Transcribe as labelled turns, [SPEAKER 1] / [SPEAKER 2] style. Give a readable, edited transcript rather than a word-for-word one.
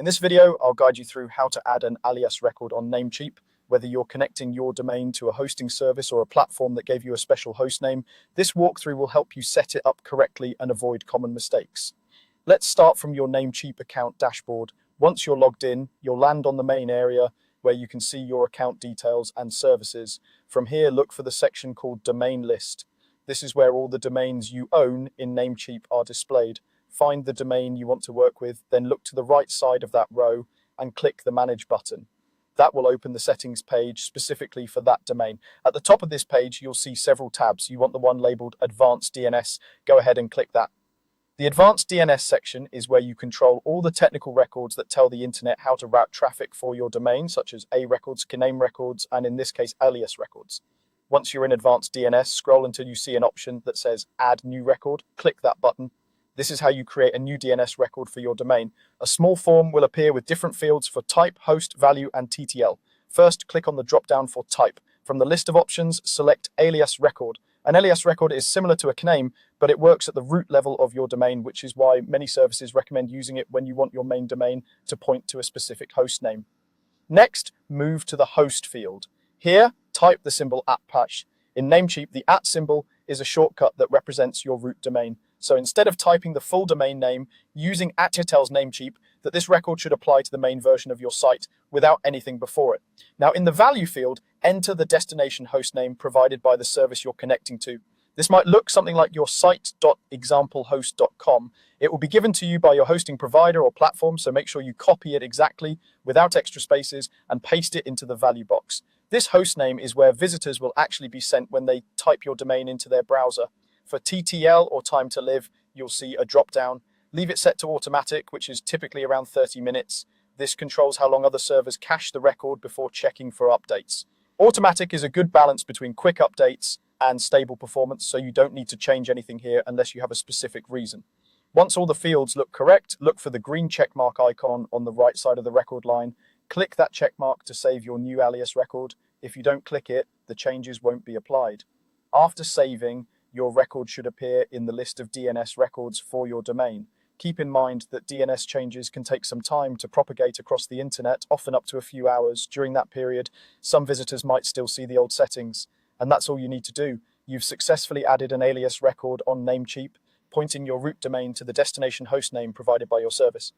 [SPEAKER 1] this video, I'll guide you through how to add an alias record on Namecheap. Whether you're connecting your domain to a hosting service or a platform that gave you a special host name, this walkthrough will help you set it up correctly and avoid common mistakes. Let's start from your Namecheap account dashboard. Once you're logged in, you'll land on the main area where you can see your account details and services. From here, look for the section called Domain List. This is where all the domains you own in Namecheap are displayed. Find the domain you want to work with, then look to the right side of that row and click the Manage button. That will open the settings page specifically for that domain. At the top of this page, you'll see several tabs. You want the one labeled Advanced DNS. Go ahead and click that. The Advanced DNS section is where you control all the technical records that tell the internet how to route traffic for your domain, such as A records, name records, and in this case, alias records. Once you're in Advanced DNS, scroll until you see an option that says Add New Record. Click that button. This is how you create a new DNS record for your domain. A small form will appear with different fields for type, host, value, and TTL. First, click on the drop-down for type. From the list of options, select alias record. An alias record is similar to a name, but it works at the root level of your domain, which is why many services recommend using it when you want your main domain to point to a specific host name. Next, move to the host field. Here, type the symbol @. In Namecheap, the @ symbol is a shortcut that represents your root domain. So instead of typing the full domain name, using tells Namecheap that this record should apply to the main version of your site without anything before it. Now in the value field, enter the destination hostname provided by the service you're connecting to. This might look something like your site.examplehost.com. It will be given to you by your hosting provider or platform, so make sure you copy it exactly without extra spaces and paste it into the value box. This hostname is where visitors will actually be sent when they type your domain into their browser. For TTL or time to live, you'll see a drop-down. Leave it set to automatic, which is typically around 30 minutes. This controls how long other servers cache the record before checking for updates. Automatic is a good balance between quick updates and stable performance, so you don't need to change anything here unless you have a specific reason. Once all the fields look correct, look for the green checkmark icon on the right side of the record line. Click that checkmark to save your new alias record. If you don't click it, the changes won't be applied. After saving, your record should appear in the list of DNS records for your domain. Keep in mind that DNS changes can take some time to propagate across the internet, often up to a few hours. During that period, some visitors might still see the old settings. And that's all you need to do. You've successfully added an alias record on Namecheap, pointing your root domain to the destination hostname provided by your service.